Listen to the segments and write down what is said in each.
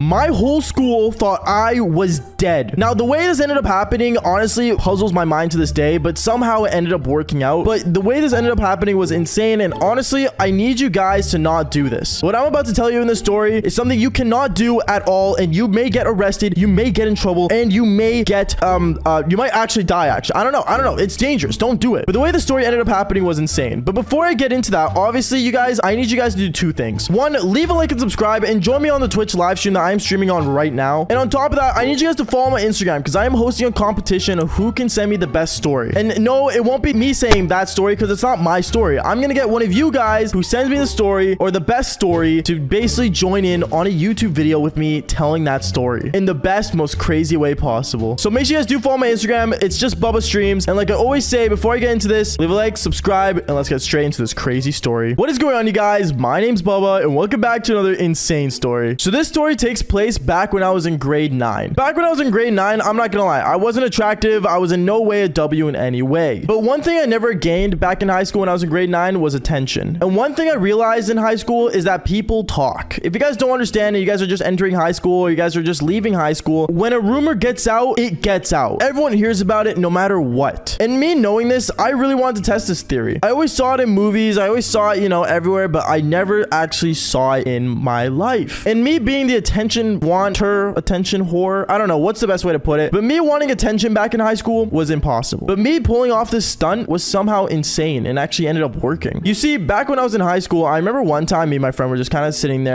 My whole school thought I was dead. Now, the way this ended up happening, honestly, puzzles my mind to this day, but somehow it ended up working out. But the way this ended up happening was insane, and honestly, I need you guys to not do this. What I'm about to tell you in this story is something you cannot do at all, and you may get arrested, you may get in trouble, and you may get, you might actually die, actually. I don't know. It's dangerous. Don't do it. But the way the story ended up happening was insane. But before I get into that, obviously, you guys, I need you guys to do two things. One, leave a like and subscribe, and join me on the Twitch live stream that I'm streaming on right now. And on top of that, I need you guys to follow my Instagram because I am hosting a competition of who can send me the best story. And no, it won't be me saying that story because it's not my story. I'm gonna get one of you guys who sends me the story or the best story to basically join in on a YouTube video with me telling that story in the best, most crazy way possible. So make sure you guys do follow my Instagram. It's just Bubba Streams. And like I always say, before I get into this, leave a like, subscribe, and let's get straight into this crazy story. What is going on, you guys? My name's Bubba, and welcome back to another insane story. So this story takes place back when I was in grade 9. Back when I was in grade 9, I'm not gonna lie, I wasn't attractive. I was in no way a W in any way. But one thing I never gained back in high school when I was in grade 9 was attention. And one thing I realized in high school is that people talk. If you guys don't understand it, you guys are just entering high school, or you guys are just leaving high school, when a rumor gets out, it gets out. Everyone hears about it no matter what. And me knowing this, I really wanted to test this theory. I always saw it in movies, I always saw it, you know, everywhere, but I never actually saw it in my life. And me being the attention whore, I don't know what's the best way to put it, but me wanting attention back in high school was impossible. But me pulling off this stunt was somehow insane and actually ended up working. You see, back when I was in high school, I remember one time me and my friend were just kind of sitting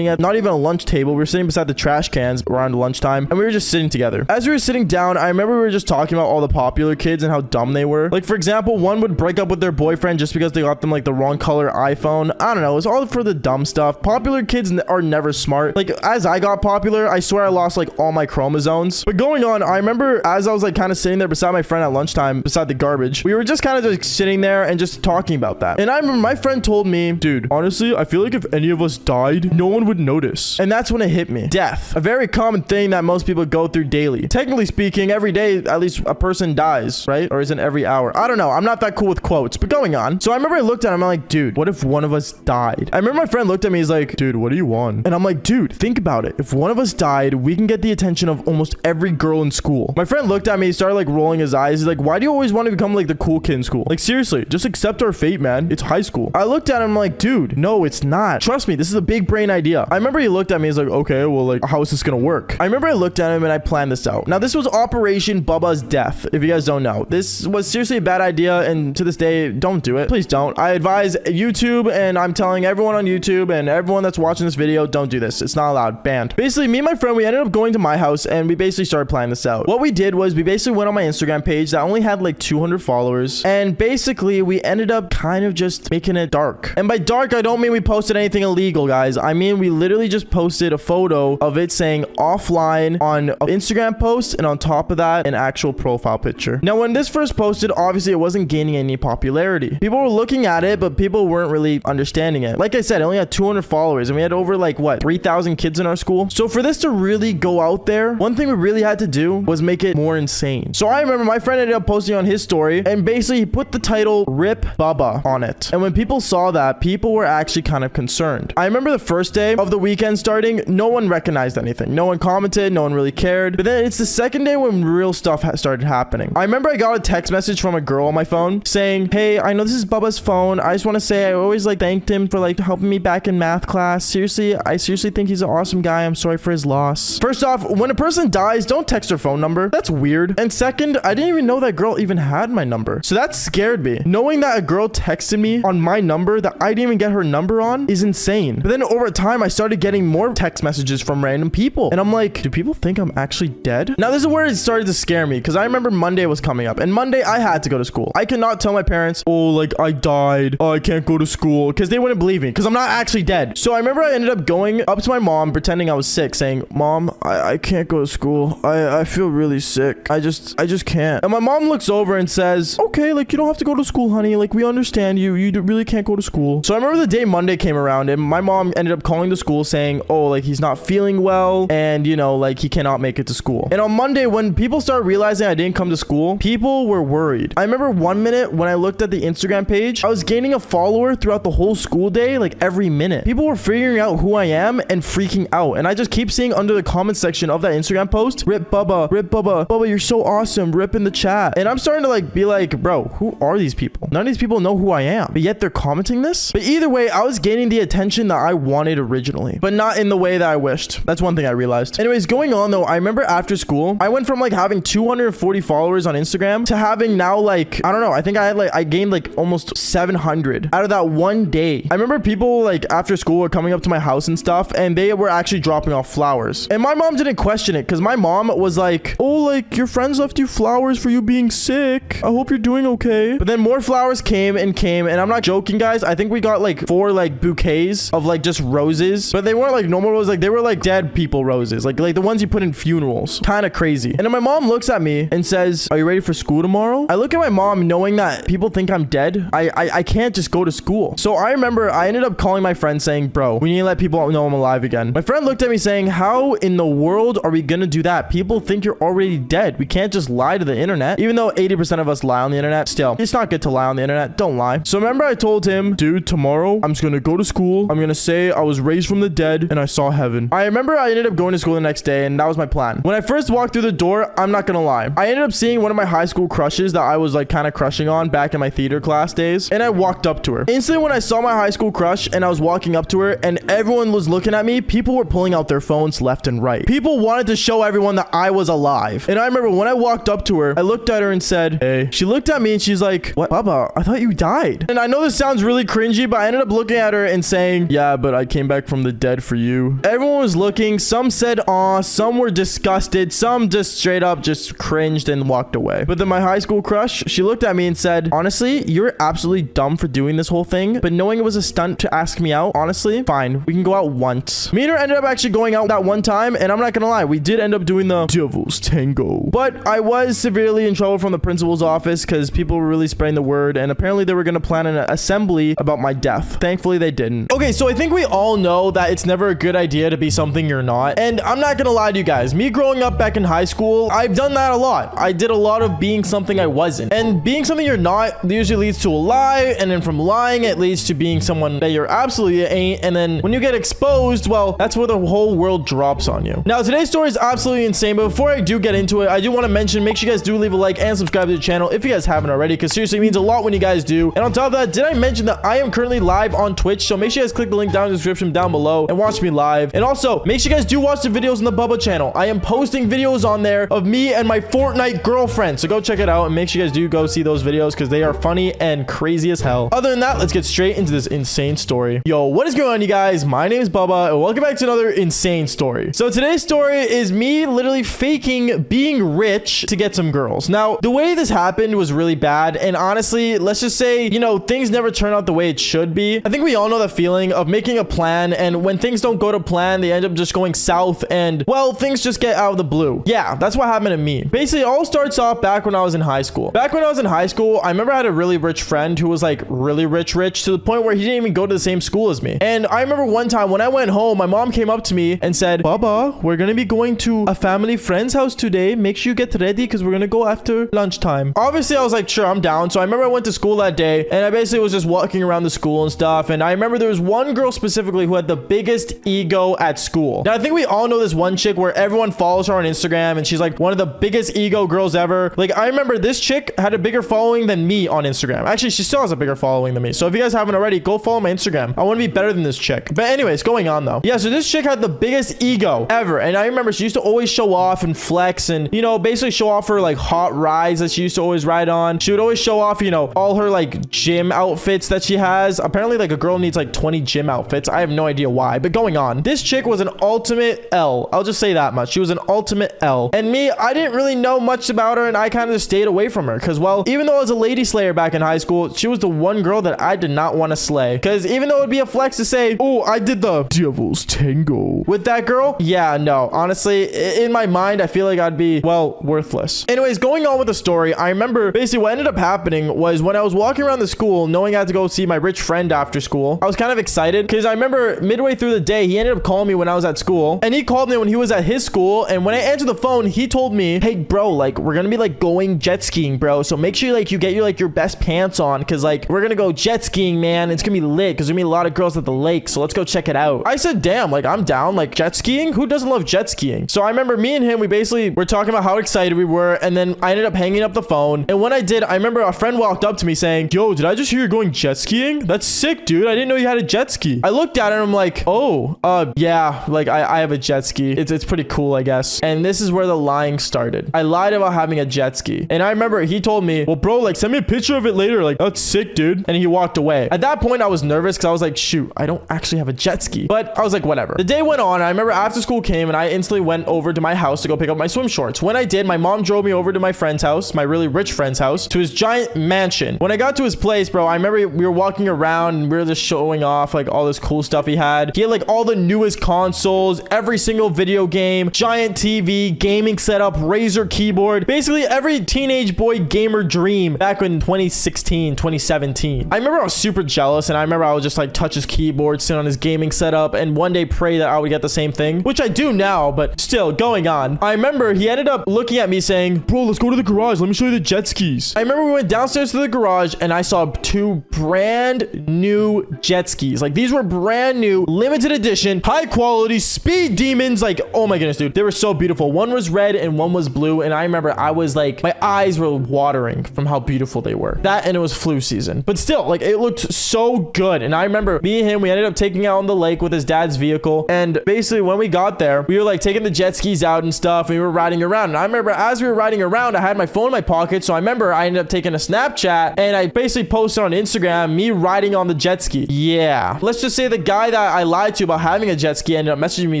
at not even a lunch table. We were sitting beside the trash cans around lunchtime, and we were just sitting together. As we were sitting down, I remember we were just talking about all the popular kids and how dumb they were. Like, for example, one would break up with their boyfriend just because they got them like the wrong color iPhone. I don't know. It was all for the dumb stuff. Popular kids are never smart. Like, as I got popular, I swear I lost like all my chromosomes. But going on, I remember as I was like kind of sitting there beside my friend at lunchtime, beside the garbage, we were just kind of just sitting there and just talking about that. And I remember my friend told me, dude, honestly, I feel like if any of us died, no one would notice. And that's when it hit me. Death. A very common thing that most people go through daily. Technically speaking, every day, at least a person dies, right? Or isn't every hour? I don't know. I'm not that cool with quotes, but going on. So I remember I looked at him, I'm like, dude, what if one of us died? I remember my friend looked at me, he's like, dude, what do you want? And I'm like, dude, think about it. If one of us died, we can get the attention of almost every girl in school. My friend looked at me, he started like rolling his eyes. He's like, why do you always want to become like the cool kid in school? Like, seriously, just accept our fate, man. It's high school. I looked at him like, dude, no, it's not. Trust me, this is a big brain idea. I remember he looked at me, he's like, okay, well, like, how is this gonna work? I remember I looked at him and I planned this out. Now, this was Operation Bubba's Death, if you guys don't know. This was seriously a bad idea, and to this day, don't do it. Please don't. I advise YouTube, and I'm telling everyone on YouTube and everyone that's watching this video, don't do this. It's not allowed. Banned. Basically, me and my friend, we ended up going to my house, and we basically started planning this out. What we did was we basically went on my Instagram page that only had like 200 followers, and basically we ended up kind of just making it dark. And by dark, I don't mean we posted anything illegal, guys. I mean we literally just posted a photo of it saying offline on an Instagram post, and on top of that, an actual profile picture. Now, when this first posted, obviously it wasn't gaining any popularity. People were looking at it, but people weren't really understanding it. Like I said, it only had 200 followers, and we had over like what, 3,000 kids in our school. So for this to really go out there, one thing we really had to do was make it more insane. So I remember my friend ended up posting on his story, and basically he put the title Rip Bubba on it. And when people saw that, people were actually kind of concerned. I remember the first day of the weekend starting, no one recognized anything. No one commented, no one really cared. But then it's the second day when real stuff started happening. I remember I got a text message from a girl on my phone saying, hey, I know this is Bubba's phone. I just want to say I always like thanked him for like helping me back in math class. Seriously, I seriously think he's an awesome guy. I'm sorry for his loss. First off, when a person dies, don't text their phone number. That's weird. And second, I didn't even know that girl even had my number. So that scared me. Knowing that a girl texted me on my number that I didn't even get her number on is insane. But then over time, I started getting more text messages from random people. And I'm like, do people think I'm actually dead? Now, this is where it started to scare me, because I remember Monday was coming up, and Monday I had to go to school. I could not tell my parents, oh, like I died. Oh, I can't go to school, because they wouldn't believe me, because I'm not actually dead. So I remember I ended up going up to my mom, pretending I was sick, saying, Mom, I can't go to school. I feel really sick. I just can't. And my mom looks over and says, okay, like you don't have to go to school, honey. Like we understand you. You really can't go to school. So I remember the day Monday came around, and my mom ended up calling the school saying, oh, like he's not feeling well, and you know, like he cannot make it to school. And on Monday, when people started realizing I didn't come to school, people were worried. I remember one minute when I looked at the Instagram page, I was gaining a follower throughout the whole school day, like every minute. People were figuring out who I am and freaking out. out. And I just keep seeing under the comment section of that Instagram post, rip Bubba, Bubba, you're so awesome, rip in the chat. And I'm starting to like be like, bro, who are these people? None of these people know who I am, but yet they're commenting this. But either way, I was gaining the attention that I wanted originally, but not in the way that I wished. That's one thing I realized. Anyways, going on though, I remember after school, I went from like having 240 followers on Instagram to having now like, I don't know, I think I gained like almost 700 out of that one day. I remember people like after school were coming up to my house and stuff, and they were actually dropping off flowers. And my mom didn't question it because my mom was like, oh, like your friends left you flowers for you being sick. I hope you're doing okay. But then more flowers came, and I'm not joking, guys. I think we got like 4 like bouquets of like just roses, but they weren't like normal roses. Like they were like dead people roses, like the ones you put in funerals. Kind of crazy. And then my mom looks at me and says, are you ready for school tomorrow? I look at my mom knowing that people think I'm dead. I can't just go to school. So I remember I ended up calling my friend saying, bro, we need to let people know I'm alive again. My friend looked at me saying, how in the world are we gonna do that? People think you're already dead. We can't just lie to the internet. Even though 80% of us lie on the internet, still, it's not good to lie on the internet. Don't lie. So remember I told him, dude, tomorrow I'm just gonna go to school. I'm gonna say I was raised from the dead and I saw heaven. I remember I ended up going to school the next day, and that was my plan. When I first walked through the door, I'm not gonna lie, I ended up seeing one of my high school crushes that I was like kind of crushing on back in my theater class days, and I walked up to her. Instantly when I saw my high school crush and I was walking up to her and everyone was looking at me, people were pulling out their phones left and right. People wanted to show everyone that I was alive. And I remember when I walked up to her, I looked at her and said, hey. She looked at me and she's like, what, Bubba? I thought you died. And I know this sounds really cringy, but I ended up looking at her and saying, yeah, but I came back from the dead for you. Everyone was looking. Some said aw, some were disgusted, some just straight up just cringed and walked away. But then my high school crush, she looked at me and said, honestly, you're absolutely dumb for doing this whole thing, but knowing it was a stunt to ask me out, honestly, fine, we can go out once. Me and her ended up actually going out that one time, and I'm not gonna lie, we did end up doing the devil's tango. But I was severely in trouble from the principal's office because people were really spreading the word, and apparently they were gonna plan an assembly about my death. Thankfully, they didn't. Okay, so I think we all know that it's never a good idea to be something you're not, and I'm not gonna lie to you guys, me growing up back in high school, I've done that a lot. I did a lot of being something I wasn't, and being something you're not usually leads to a lie, and then from lying it leads to being someone that you're absolutely ain't, and then when you get exposed, well, that's where the whole world drops on you. Now today's story is absolutely insane, but before I do get into it, I do want to mention, make sure you guys do leave a like and subscribe to the channel if you guys haven't already, because seriously it means a lot when you guys do. And on top of that, did I mention that I am currently live on Twitch? So make sure you guys click the link down in the description down below and watch me live. And also make sure you guys do watch the videos on the Bubba channel. I am posting videos on there of me and my Fortnite girlfriend, so go check it out and make sure you guys do go see those videos because they are funny and crazy as hell. Other than that, let's get straight into this insane story. Yo, what is going on, you guys? My name is Bubba and welcome back to another insane story. So today's story is me literally faking being rich to get some girls. Now the way this happened was really bad, and honestly, let's just say, you know, things never turn out the way it should be. I think we all know the feeling of making a plan, and when things don't go to plan, they end up just going south, and well, things just get out of the blue. Yeah, that's what happened to me. Basically, it all starts off back when I was in high school. Back when I was in high school, I remember I had a really rich friend who was like really rich to the point where he didn't even go to the same school as me. And I remember one time when I went home, my mom came up to me and said, Baba, we're gonna be going to a family friend's house today. Make sure you get ready because we're gonna go after lunchtime. Obviously, I was like, sure, I'm down. So I remember I went to school that day and I basically was just walking around the school and stuff. And I remember there was one girl specifically who had the biggest ego at school. Now, I think we all know this one chick where everyone follows her on Instagram and she's like one of the biggest ego girls ever. Like, I remember this chick had a bigger following than me on Instagram. Actually, she still has a bigger following than me. So if you guys haven't already, go follow my Instagram. I want to be better than this chick. But anyways, going on though. Yeah, so this chick had the biggest ego ever. And I remember she used to always show off and flex and, you know, basically show off her like hot rides that she used to always ride on. She would always show off, you know, all her like gym outfits that she has. Apparently like a girl needs like 20 gym outfits. I have no idea why, but going on. This chick was an ultimate L. I'll just say that much. She was an ultimate L. And me, I didn't really know much about her and I kind of just stayed away from her because, well, even though I was a lady slayer back in high school, she was the one girl that I did not want to slay. Because even though it would be a flex to say, oh, I did the devil's tango with that girl. Yeah, no, honestly, in my mind, I feel like I'd be, well, worthless. Anyways, going on with the story, I remember basically what ended up happening was when I was walking around the school, knowing I had to go see my rich friend after school, I was kind of excited because I remember midway through the day, he ended up calling me when I was at school and he called me when he was at his school. And when I answered the phone, he told me, hey, bro, like we're going to be like going jet skiing, bro. So make sure like you get your best pants on because like we're going to go jet skiing, man. It's going to be lit because there's going to be a lot of girls at the lake. So let's go check it out. I said, damn, like I'm down. Like jet skiing, who doesn't love jet skiing? So I remember me and him, we basically were talking about how excited we were, and then I ended up hanging up the phone. And when I did, I remember a friend walked up to me saying, yo, did I just hear you're going jet skiing? That's sick, dude. I didn't know you had a jet ski. I looked at it and I'm like, oh, yeah, like I have a jet ski. It's pretty cool, I guess. And this is where the lying started. I lied about having a jet ski. And I remember he told me, well, bro, like send me a picture of it later. Like, that's sick, dude. And he walked away. At that point, I was nervous because I was like, shoot, I don't actually have a jet ski. But I was like, whatever. The day went on. I remember after school came and I instantly went over to my house to go pick up my swim shorts. When I did, my mom drove me over to my friend's house, my really rich friend's house, to his giant mansion. When I got to his place, bro, I remember we were walking around and we were just showing off like all this cool stuff he had. He had like all the newest consoles, every single video game, giant TV, gaming setup, Razer keyboard, basically every teenage boy gamer dream back in 2016, 2017. I remember I was super jealous, and I remember I would just like touch his keyboard, sit on his gaming setup, and one day pray that I would get the same thing, which I do now, but still going on. I remember he ended up looking at me saying, bro, let's go to the garage. Let me show you the jet skis. I remember we went downstairs to the garage and I saw 2 brand new jet skis. Like these were brand new, limited edition, high quality, speed demons. Like, oh my goodness, dude. They were so beautiful. One was red and one was blue. And I remember I was like, my eyes were watering from how beautiful they were. That, and it was flu season. But still, like it looked so good. And I remember me and him, we ended up taking out on the lake with his dad's vehicle. And basically when we got there, we were like taking the jet skis out and stuff. And we were riding around. And I remember as we were riding around, I had my phone in my pocket. So I remember I ended up taking a Snapchat and I basically posted on Instagram me riding on the jet ski. Yeah. Let's just say the guy that I lied to about having a jet ski ended up messaging me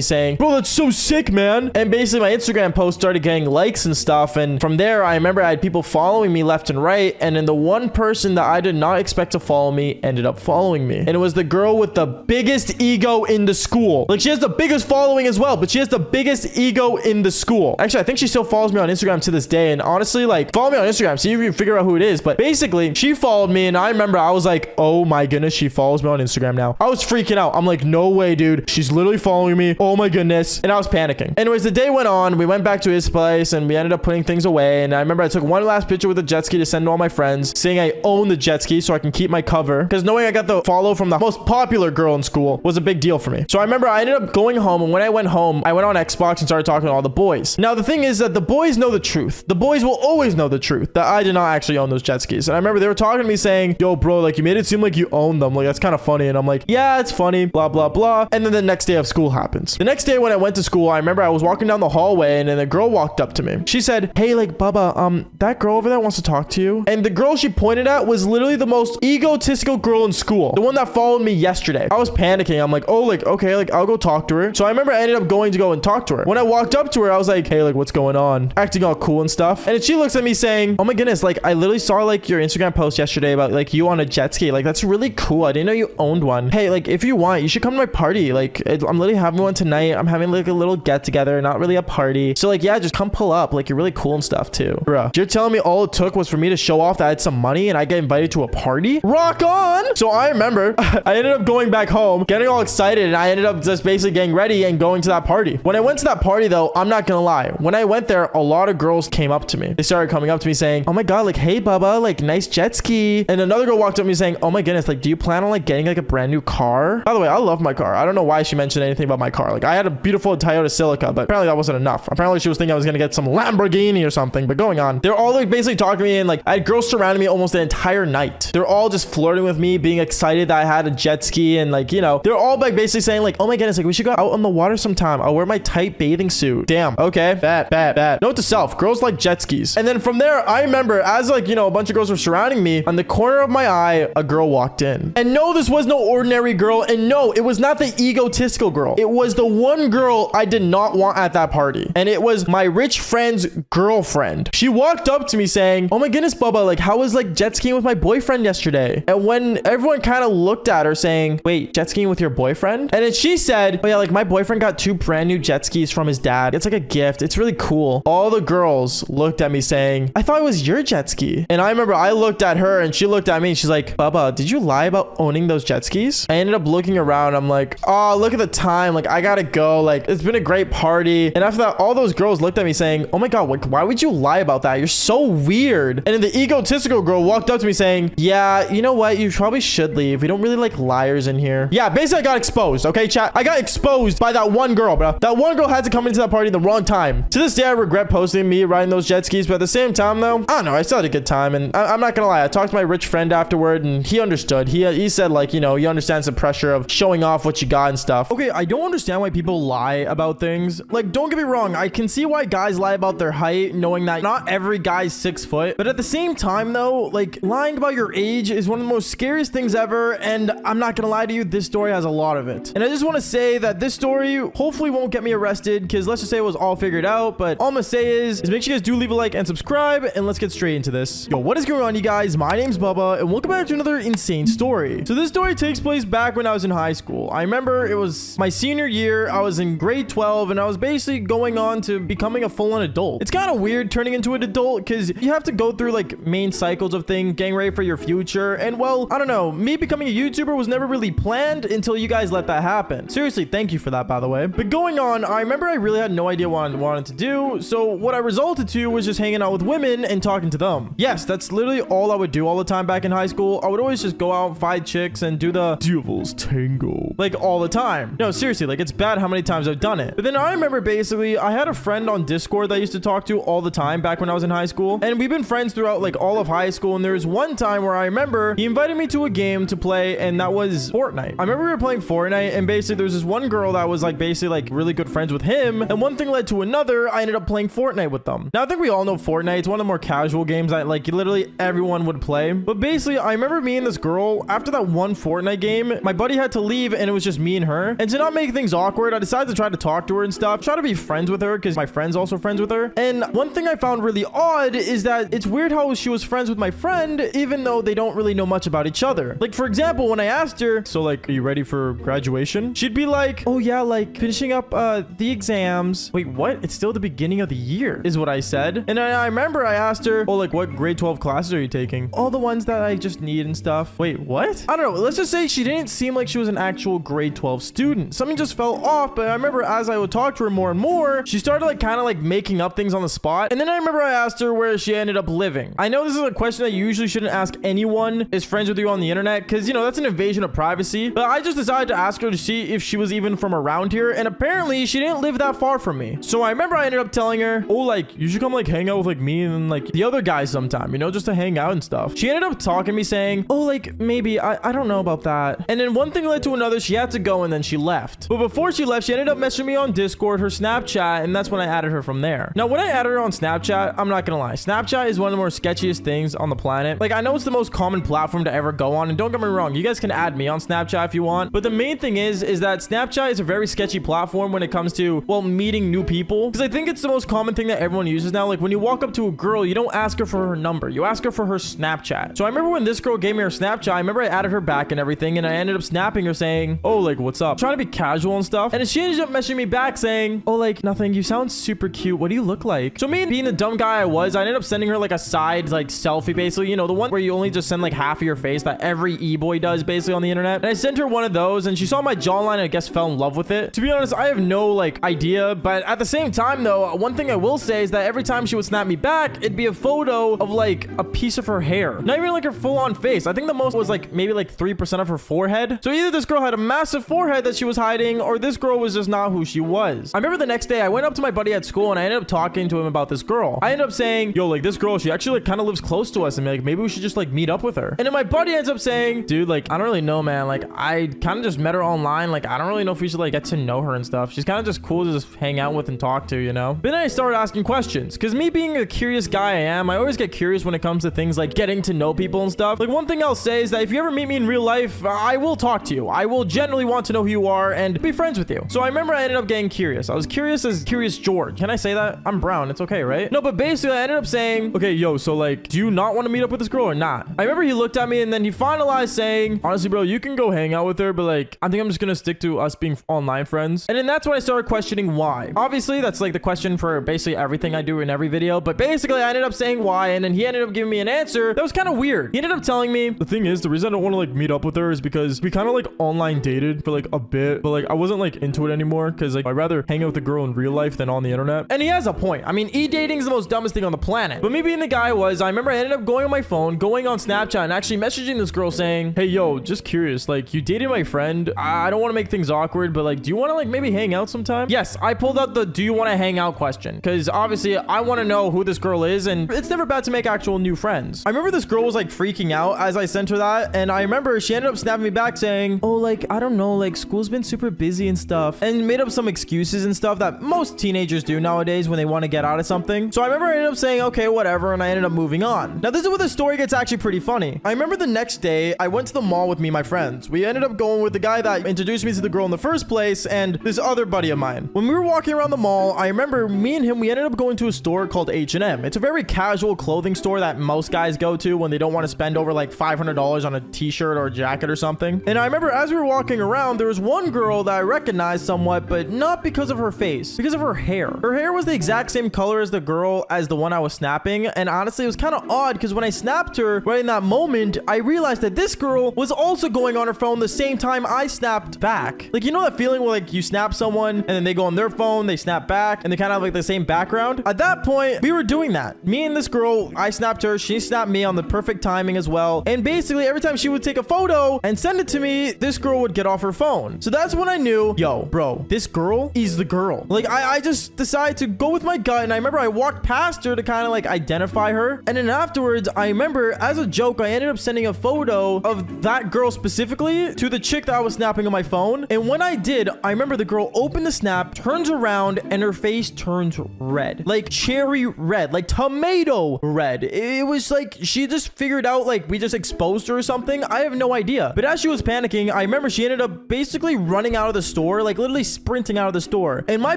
saying, bro, that's so sick, man. And basically my Instagram post started getting likes and stuff. And from there, I remember I had people following me left and right. And then the one person that I did not expect to follow me ended up following me. And it was the girl with the biggest ego in the school. Like she has the biggest following as well, but she has the biggest ego in the school. Actually, I think she still follows me on Instagram to this day. And honestly, like follow me on Instagram, see if you figure out who it is. But basically she followed me and I remember I was like, oh my goodness, she follows me on Instagram now. I was freaking out. I'm like, no way, dude. She's literally following me. Oh my goodness. And I was panicking. Anyways, the day went on. We went back to his place and we ended up putting things away. And I remember I took one last picture with the jet ski to send to all my friends saying I own the jet ski so I can keep my cover. Because knowing I got the follow from the most popular girl in school was a big deal for me. So I remember I ended up going home. And when I went home, I went on Xbox and started talking to all the boys. Now, the thing is that the boys know the truth. The boys will always know the truth that I did not actually own those jet skis. And I remember they were talking to me saying, yo, bro, like you made it seem like you own them. Like that's kind of funny. And I'm like, yeah, it's funny, blah, blah, blah. And then the next day of school happens. The next day when I went to school, I remember I was walking down the hallway and then a girl walked up to me. She said, hey, like, Bubba, that girl over there wants to talk to you. And the girl she pointed at was literally the most egotistical girl in school. The one that followed me yesterday. I was panicking. I'm like, oh, like, okay, like I'll go talk to her. So I remember I ended up going to go and talk to her. When I walked up to her, I was like, hey, like, what's going on? Acting all cool and stuff. And she looks at me saying, oh my goodness, like I literally saw like your Instagram post yesterday about like you on a jet ski. Like that's really cool. I didn't know you owned one. Hey, like if you want, you should come to my party. Like I'm literally having one tonight. I'm having like a little get together, not really a party. So like, yeah, just come pull up. Like you're really cool and stuff too. Bruh, you're telling me all it took was for me to show off that I had some money and I get invited to a party? Rock on. So I remember I ended up going back home, getting all excited, and I ended up just basically getting ready and going to that party. When I went to that party though, I'm not gonna lie. When I went there, a lot of girls came up to me. They started coming up to me saying, oh my God, like, hey Bubba, like nice jet ski. And another girl walked up to me saying, oh my goodness, like, do you plan on like getting like a brand new car? By the way, I love my car. I don't know why she mentioned anything about my car. Like I had a beautiful Toyota Celica, but apparently that wasn't enough. Apparently she was thinking I was gonna get some Lamborghini or something, but going on. They're all like basically talking to me and like I had girls surrounding me almost the entire night. They're all just flirting with me, being excited that I had a jet ski and like, you know, they're all like basically saying like, oh my goodness, like we should go out on the water sometime. I'll wear my tight bathing suit. Damn. Okay. Bad. Note to self, girls like jet skis. And then from there, I remember as like, you know, a bunch of girls were surrounding me, on the corner of my eye, a girl walked in. And no, this was no ordinary girl. And no, it was not the egotistical girl. It was the one girl I did not want at that party. And it was my rich friend's girlfriend. She walked up to me saying, oh my goodness, Bubba, like how was like jet skiing with my boyfriend yesterday? And when everyone kind of looked at her saying, wait, jet skiing with your boyfriend? And then she said, oh yeah, like my boyfriend got 2 brand new jet skis from his dad. It's like a gift. It's really cool. All the girls looked at me saying, I thought it was your jet ski. And I remember I looked at her and she looked at me and she's like, Bubba, did you lie about owning those jet skis? I ended up looking around. I'm like, oh, look at the time. Like I gotta go. Like it's been a great party. And after that, all those girls looked at me saying, oh my God, like, why would you lie about that? You're so weird. And then the egotistical girl walked up to me saying, yeah, you know what? You probably should leave. We don't really like liars in here. Yeah, basically I got exposed. Okay, chat. I got exposed by that one girl, bro. That one girl had to come into that party at the wrong time. To this day, I regret posting me riding those jet skis, but at the same time, though, I don't know. I still had a good time, and I'm not gonna lie. I talked to my rich friend afterward, and he understood. He said, like, you know, he understands the pressure of showing off what you got and stuff. Okay, I don't understand why people lie about things. Like, don't get me wrong. I can see why guys lie about their height, knowing that not every guy's 6 foot. But at the same time, though, like, lying about your age is one of the most scariest things ever, and I'm not gonna lie to you, this story has a lot of it. And I just want to say that this story hopefully won't get me arrested, because let's just say it was all figured out. But all I'm gonna say is make sure you guys do leave a like and subscribe, and let's get straight into this. Yo, what is going on, you guys? My name's Bubba, and welcome back to another insane story. So this story takes place back when I was in high school. I remember it was my senior year. I was in grade 12, and I was basically going on to becoming a full-on adult. It's kind of weird turning into an adult, because you have to go through like main cycles of things, getting ready for your future. And well, I don't know, me becoming a YouTuber was never really planned until you guys let that happen. Seriously, thank you for that, by the way. But going on, I remember I really had no idea what I wanted to do. So what I resulted to was just hanging out with women and talking to them. Yes, that's literally all I would do all the time back in high school. I would always just go out and find chicks and do the devil's tango, like all the time. No, seriously, like it's bad how many times I've done it. But then I remember basically I had a friend on Discord that I used to talk to all the time back when I was in high school. And we've been friends throughout like all of high school. And there was one time where I remember he invited me to a game to play, and that was Fortnite. I remember we were playing Fortnite, and basically there was this one girl that was like basically like really good friends with him. And one thing led to another. I ended up playing Fortnite with them. Now I think we all know Fortnite. It's one of the more casual games that like literally everyone would play. But basically I remember me and this girl, after that one Fortnite game, my buddy had to leave and it was just me and her. And to not make things awkward, I decided to try to talk to her and stuff, try to be friends with her because my friend's also friends with her. And one thing I found really odd is that it's weird how she was friends with my friend even though they don't really know much about each other. Like for example, when I asked her, so like, are you ready for graduation? She'd be like, oh yeah, like finishing up the exams. Wait, what? It's still the beginning of the year is what I said. And I remember I asked her, oh, like what grade 12 classes are you taking? All the ones that I just need and stuff. Wait, what? I don't know. Let's just say she didn't seem like she was an actual grade 12 student. Something just fell off. But I remember as I would talk to her more and more, she started like kind of like making up things on the spot. And then I remember I asked her where she ended up living. I know this is a question that you usually shouldn't ask anyone is friends with you on the internet, because you know that's an invasion of privacy. But I just decided to ask her to see if she was even from around here, and apparently she didn't live that far from me. So I remember I ended up telling her, oh, like you should come like hang out with like me and like the other guys sometime, you know, just to hang out and stuff. She ended up talking to me saying, oh, like maybe I don't know about that. And then one thing led to another. She had to go and then she left. But before she left, she ended up messaging me on Discord, her Snapchat, and that's when I added her from there. Now when I added her on Snapchat, I'm not gonna lie, Snapchat is one of the more sketchiest things on the planet. Like I know it's the most common platform to ever go on, and don't get me wrong, you guys can add me on Snapchat if you want, but the main thing is that Snapchat is a very sketchy platform when it comes to, well, meeting new people, because I think it's the most common thing that everyone uses now. Like when you walk up to a girl, you don't ask her for her number, you ask her for her Snapchat. So I remember when this girl gave me her Snapchat, I remember I added her back and everything, and I ended up snapping her saying, oh, like what's up, trying to be casual and stuff. And she ended up messaging me back saying, oh, like nothing, you sound super cute, what do you look like? So me, being the dumb guy I was, I ended up sending her like a side like selfie, basically, you know, the one where you only just send like half of your face that every e-boy does basically on the internet. And I sent her one of those, and she saw my jawline and I guess fell in love with it. To be honest, I have no like idea, but at the same time though, one thing I will say is that every time she would snap me back, it'd be a photo of like a piece of her hair, not even like her full-on face. I think the most was like maybe like 3% of her forehead. So either this girl had a massive forehead that she was hiding, or this girl was just not who she was. I remember the next day I went up to my buddy at school and I ended up talking to him about this girl. I ended up saying, yo, like this girl, she actually like kind of lives close to us, and like maybe we should just like meet up with her. And then my buddy ends up saying, dude, like I don't really know, man, like I kind of just met her online, like I don't really know if we should like get to know her and stuff. She's kind of just cool to just hang out with and talk to, you know. Then I started asking questions, because me being a curious guy I am, I always get curious when it comes to things like getting to know people and stuff. Like one thing I'll say is that if you ever meet me in real life, I will talk to you. I will genuinely want to know who you are and be friends with you. So I remember I ended up getting curious. I was curious as Curious George. Can I say that? I'm brown, it's okay, right? No, but basically I ended up saying, okay, yo, so like, do you not want to meet up with this girl or not? I remember he looked at me and then he finalized saying, honestly, bro, you can go hang out with her, but like, I think I'm just gonna stick to us being online friends. And then that's when I started questioning why. Obviously, that's like the question for basically everything I do in every video, but basically I ended up saying why, and then he ended up giving me an answer that was kind of weird. He ended up telling me, the thing is, the reason I don't want to like meet up with her is because we kind of like online dated for like a bit, but like I wasn't like into it anymore, because like I'd rather hang out with a girl in real life than on the internet. And he has a point. I mean, e-dating is the most dumbest thing on the planet. But me being the guy I was, I remember I ended up going on my phone, going on Snapchat, and actually messaging this girl saying, hey, yo, just curious, like you dated my friend. I don't want to make things awkward, but like, do you want to like maybe hang out sometime? Yes, I pulled out the do you want to hang out question because obviously I want to know who this girl is, and it's never bad to make actual new friends. I remember this girl was like freaking out as I sent her that, and I remember she ended up snapping me back saying, oh, like, I don't know, like school's been super busy and stuff, and made up some excuses and stuff that most teenagers do nowadays when they want to get out of something. So I remember I ended up saying, okay, whatever, and I ended up moving on. Now, this is where the story gets actually pretty funny. I remember the next day, I went to the mall with me and my friends. We ended up going with the guy that introduced me to the girl in the first place and this other buddy of mine. When we were walking around the mall, I remember me and him, we ended up going to a store called H&M. It's a very casual clothing store that most guys go to when they don't want to spend over like $500 on a t-shirt or a jacket or something. And I remember as we were walking around, there was one girl that I recognized somewhat, but not because of her face, because of her hair. Her hair was the exact same color as the girl as the one I was snapping. And honestly, it was kind of odd because when I snapped her right in that moment, I realized that this girl was also going on her phone the same time I snapped back. Like, you know that feeling where like you snap someone and then they go on their phone, they snap back, and they kind of have like the same background? At that point, we were doing that. Me and this girl, I snapped her, she snapped me on the perfect timing as well. And basically every time she would take a photo and send it to me, this girl would get off her phone. So that's when I knew, yo, bro, this girl is the girl. Like I just decided to go with my gut, and I remember I walked past her to kind of like identify her. And then afterwards, I remember as a joke, I ended up sending a photo of that girl specifically to the chick that I was snapping on my phone. And when I did, I remember the girl opened the snap, turns around, and her face turns red, like cherry red, like tomato red. It was like she just figured out like we just exposed her or something. I have no idea. But as she was panicking, I remember she ended up basically running out of the store, like literally sprinting out of the store. And my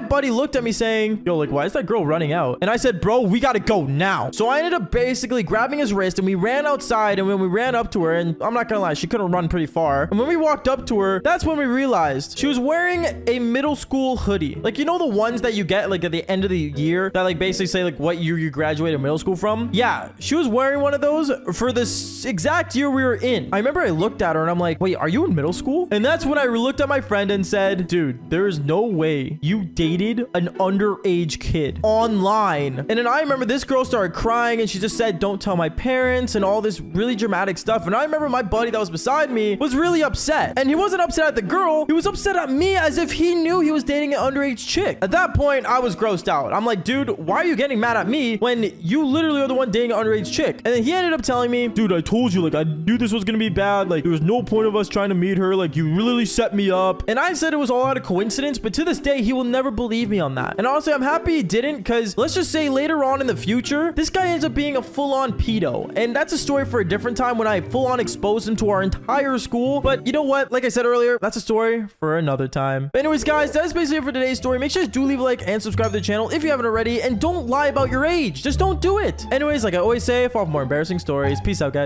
buddy looked at me saying, yo, like, why is that girl running out? And I said, bro, we gotta go now. So I ended up basically grabbing his wrist and we ran outside. And when we ran up to her, and I'm not gonna lie, she couldn't run pretty far. And when we walked up to her, that's when we realized she was wearing a middle school hoodie. Like, you know, the ones that you get like at the end of the year that like basically say like what year you graduated middle school from? Yeah, she was wearing one of those for this exact year we were in. I remember I looked at her and I'm like, wait, are you in middle school? And that's when I looked at my friend and said, dude, there is no way you dated an underage kid online. And then I remember this girl started crying and she just said, don't tell my parents, and all this really dramatic stuff. And I remember my buddy that was beside me was really upset. And he wasn't upset at the girl. He was upset at me as if he knew he was dating an underage chick. At that point, I was grossed out. I'm like, dude, why are you getting mad at me when you literally are the one dating an underage chick? And then he ended up telling me, dude, I told you, like, I knew this was gonna be bad. Like, there was no point of us trying to meet her. Like, you really set me up. And I said it was all out of coincidence, but to this day, he will never believe me on that. And honestly, I'm happy he didn't, because let's just say later on in the future, this guy ends up being a full-on pedo. And that's a story for a different time when I full-on exposed him to our entire school. But you know what? Like I said earlier, that's a story for another time. But anyways, guys, that's basically it for today's story. Make sure you do leave a like and subscribe to the channel if you haven't already. And don't lie about your age. Just don't do it. Anyways, like I always say, for more embarrassing stories, peace out, guys.